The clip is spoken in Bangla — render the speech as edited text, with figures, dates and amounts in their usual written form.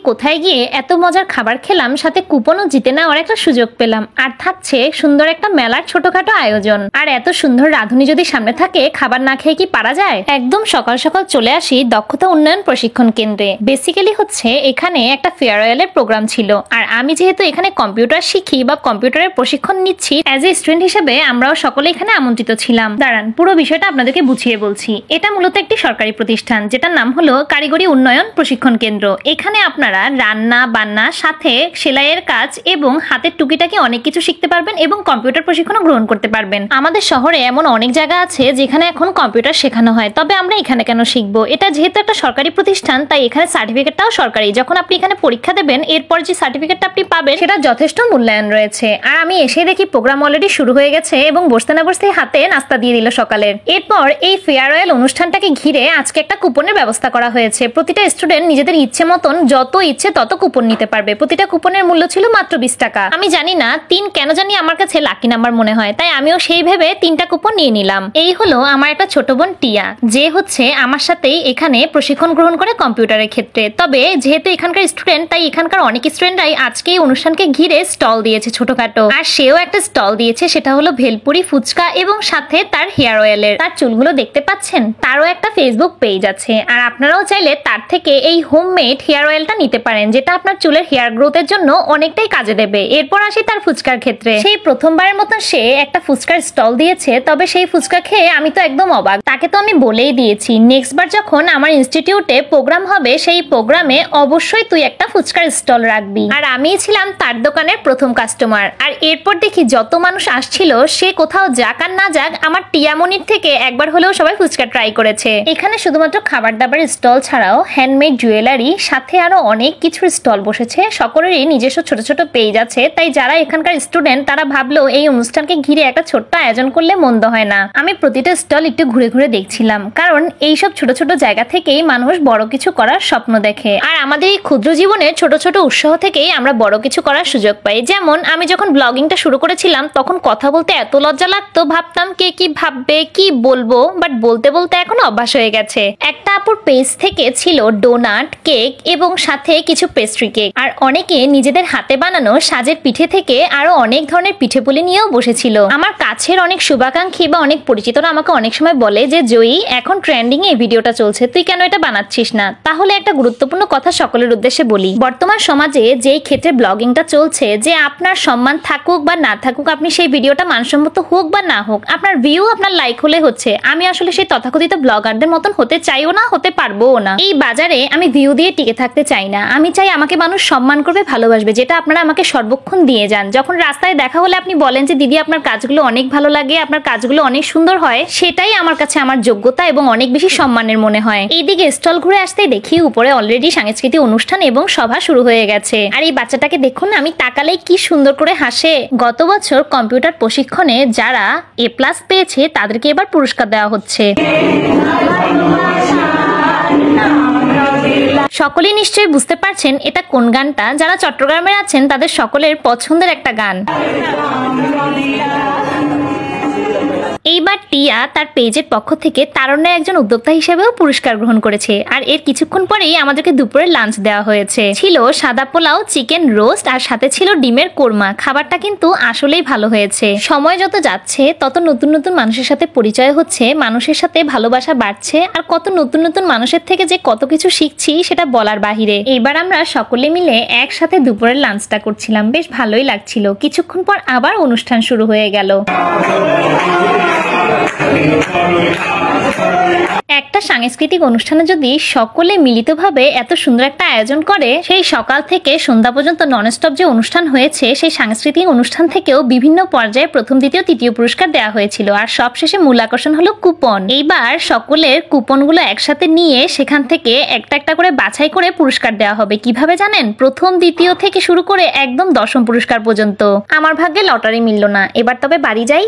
কোথায় গিয়ে এত মজার খাবার খেলাম, সাথে কুপনও জিতে নেওয়ার একটা সুযোগ পেলাম, আর থাকছে সুন্দর একটা মেলার ছোটখাটো আয়োজন। আর এত সুন্দর রাঁধুনি যদি সামনে থাকে, খাবার না খেয়ে কি পারা যায়? একদম সকাল সকাল চলে আসি দক্ষতা উন্নয়ন প্রশিক্ষণ কেন্দ্রে। বেসিক্যালি হচ্ছে এখানে একটা ফেয়ারওয়েলের প্রোগ্রাম ছিল, আর আমি যেহেতু এখানে কম্পিউটার শিখি বা কম্পিউটারের প্রশিক্ষণ নিচ্ছি, অ্যাজ এ স্টুডেন্ট হিসেবে আমরাও সকলে এখানে আমন্ত্রিত ছিলাম। দাঁড়ান, পুরো বিষয়টা আপনাদেরকে বুঝিয়ে বলছি। এটা মূলত একটি সরকারি প্রতিষ্ঠান, যেটার নাম হলো কারিগরি উন্নয়ন প্রশিক্ষণ কেন্দ্র। এখানে আপনারা রান্না বান্না, সাথে সেলাইয়ের কাজ এবং হাতের টুকিটাকি অনেক কিছু শিখতে পারবেন এবং কম্পিউটার প্রশিক্ষণও গ্রহণ করতে পারবেন। আমাদের শহরে এমন অনেক জায়গা আছে যেখানে এখন কম্পিউটার শেখানো হয়, তবে আমরা এখানে কেন শিখবো? এটা যেহেতু একটা সরকারি প্রতিষ্ঠান, তাই এখানে সার্টিফিকেটটাও সরকারি। যখন আপনি এখানে পরীক্ষা দেবেন, এরপর যে সার্টিফিকেটটা আপনি পাবেন সেটা যথেষ্ট মূল্যায়ন রয়েছে। আর আমি এসে দেখি প্রোগ্রাম অলরেডি শুরু হয়ে গেছে এবং বসতে না বসতেই হাতে নাস্তা দিয়ে দিল সকালের। এরপর এই ফেয়ারওয়েল অনুষ্ঠানটাকে ঘিরে আজকে একটা কুপনের ব্যবস্থা করা হয়েছে। প্রতিটা স্টুডেন্ট নিজেদের ইচ্ছে মতন যত ইচ্ছে তত কুপন নিতে পারবে। প্রতিটা কুপনের মূল্য ছিল মাত্র 20 টাকা। আমি জানি না 3 কেন জানি আমার কাছে লাকি নাম্বার মনে হয়, তাই আমিও সেই ভেবে 3টা কুপন নিয়ে নিলাম। এই হলো আমার একটা ছোট বোন টিয়া, যে হচ্ছে আমার সাথেই এখানে প্রশিক্ষণ গ্রহণ করে কম্পিউটারের ক্ষেত্রে। তবে যেহেতু এখানকার স্টুডেন্ট, তাই এখানকার অনেক স্টুডেন্টরাই আজকে এই অনুষ্ঠানকে ঘিরে স্টল দিয়েছে ছোটখাটো। আর সেও একটা স্টল দিয়েছে, সেটা হলো ভেলপুরি ফুচকা এবং সাথে তার হেয়ার অয়েলের। তার চুলগুলো দেখতে পাচ্ছেন, তারও একটা ফেসবুক পেজ আছে। আর আপনারাও চাইলে তার থেকে এই হোমমেড হেয়ার অয়েলটা নিতে পারেন, যেটা আপনার চুলের হেয়ার গ্রোথের জন্য অনেকটাই কাজে দেবে। এরপর আসি তার ফুচকার ক্ষেত্রে। সেই প্রথমবারের মতন সে একটা ফুচকার স্টল দিয়েছে, তবে সেই ফুচকা খেয়ে আমি তো একদম অবাক। তাকে তো আমি বলেই দিয়েছি, নেক্সট বার যখন আমার ইনস্টিটিউটে প্রোগ্রাম হবে, সেই প্রোগ্রামে অবশ্যই তুই একটা ফুচকার স্টল রাখবি। আর আমি ছিলাম তার দোকানের প্রথম কাস্টমার। আর এরপর দেখি যত মানুষ আসছিল, সে কোথাও যাক আর না যাক, আমার টিয়ামনির থেকে একবার হলেও সবাই ফুচকা ট্রাই করেছে। এখানে শুধুমাত্র খাবার দাবারের স্টল ছাড়াও হ্যান্ডমেড জুয়েলারি, সাথে আরো অনেক কিছুর স্টল বসেছে। সকলেরই নিজস্ব ছোট ছোট পেজ আছে, তাই যারা এখানকার স্টুডেন্ট তারা ভাবলো এই অনুষ্ঠানকে ঘিরে একটা ছোট্ট আয়োজন করলে মন্দ হয় না। আমি প্রতিটা স্টল একটু ঘুরে ঘুরে দেখছিলাম, কারণ এইসব ছোট ছোট জায়গা থেকেই মানুষ বড় কিছু করার স্বপ্ন দেখে। আর আমাদের এই ক্ষুদ্র জীবনের ছোট ছোট উৎসাহ থেকেই আমরা বড় কিছু করার সুযোগ পাই। যেমন আমি যখন ব্লগিংটা শুরু করেছিলাম, তখন কথা বলতে এত লজ্জা লাগতো, ভাবতাম কে কি ভাববে, কি বলবো, বাট বলতে বলতে এখন অভ্যাস হয়ে গেছে। একটা আপুর পেজ থেকে ছিল ডোনাট, কেক এবং সাথে কিছু পেস্ট্রি কেক। আর অনেকে নিজেদের হাতে বানানো সাজের পিঠে থেকে আরো অনেক ধরনের পিঠেপুলি নিয়েও বসেছিল। আমার কাছের অনেক শুভাকাঙ্ক্ষী বা অনেক পরিচিতরা আমাকে অনেক সময় বলে যে জয়ী, এখন ট্রেন্ডিং এ এই ভিডিওটা চলছে, তুই কেন এটা বানাচ্ছিস না? তাহলে একটা গুরুত্বপূর্ণ কথা সকলের উদ্দেশ্যে বলি। বর্তমান সমাজে যেই ক্ষেত্রে ব্লগিংটা চলছে, যে আপনার সম্মান থাকুক বা না থাকুক, আপনি সেই ভিডিওটা মানসম্মত হোক বা না হোক, আপনার ভিউ আপনার লাইক হলে হচ্ছে। আমি আসলে সেই তথাকথিত ব্লগারদের মতন হতে চাইও না, হতে পারবোও না। এই বাজারে আমি ভিউ দিয়ে টিকে থাকতে চাই না। আমি চাই আমাকে মানুষ সম্মান করবে, ভালোবাসবে, যেটা আপনারা আমাকে সর্বক্ষণ দিয়ে যান। যখন রাস্তায় দেখা হলে আপনি বলেন যে দিদি আপনার কাজগুলো অনেক ভালো লাগে, আপনার কাজগুলো অনেক সুন্দর হয়, সেটাই আমার কাছে আমার যোগ্যতা এবং অনেক বেশি সম্মানের মনে হয়। এইদিকে স্টল ঘুরে আসতেই দেখি উপরে অলরেডি সাংস্কৃতিক অনুষ্ঠান এবং সভা শুরু হয়ে গেছে। আর এই বাচ্চাটাকে দেখুন, আমি তাকালেই কি সুন্দর করে হাসে। গত বছর কম্পিউটার প্রশিক্ষণে যারা A+ পেয়েছে তাদেরকে এবার পুরস্কার দেওয়া হচ্ছে। সকলেই নিশ্চয়ই বুঝতে পারছেন এটা কোন গানটা। যারা চট্টগ্রামের আছেন তাদের সকলের পছন্দের একটা গান। এইবার টিয়া তার পেজের পক্ষ থেকে তারুণ্যের একজন উদ্যোক্তা হিসেবেও পুরস্কার গ্রহণ করেছে। আর এর কিছুক্ষণ পরেই আমাদেরকে দুপুরে লাঞ্চ দেওয়া হয়েছে। ছিল সাদা পোলাও, চিকেন রোস্ট আর সাথে ছিল ডিমের কোরমা। খাবারটা কিন্তু আসলেই ভালো হয়েছে। সময় যত যাচ্ছে তত নতুন নতুন মানুষের সাথে পরিচয় হচ্ছে, মানুষের সাথে ভালোবাসা বাড়ছে, আর কত নতুন নতুন মানুষের থেকে যে কত কিছু শিখছি সেটা বলার বাহিরে। এবার আমরা সকলে মিলে একসাথে দুপুরের লাঞ্চটা করছিলাম, বেশ ভালোই লাগছিল। কিছুক্ষণ পর আবার অনুষ্ঠান শুরু হয়ে গেল। একটা সাংস্কৃতিক অনুষ্ঠানে যদি সকলে মিলিতভাবে এত সুন্দর একটা আয়োজন করে, সেই সকাল থেকে সন্ধ্যা পর্যন্ত ননস্টপ যে অনুষ্ঠান হয়েছে, সেই সাংস্কৃতিক অনুষ্ঠান থেকেও বিভিন্ন পর্যায়ে প্রথম, দ্বিতীয়, তৃতীয় পুরস্কার দেওয়া হয়েছিল। আর সবশেষে মূল আকর্ষণ হলো কুপন। এইবার সকলের কুপনগুলো একসাথে নিয়ে সেখান থেকে একটা একটা করে বাছাই করে পুরস্কার দেওয়া হবে। কিভাবে জানেন? প্রথম, দ্বিতীয় থেকে শুরু করে একদম 10ম পুরস্কার পর্যন্ত। আমার ভাগ্যে লটারি মিলল না। এবার তবে বাড়ি যাই।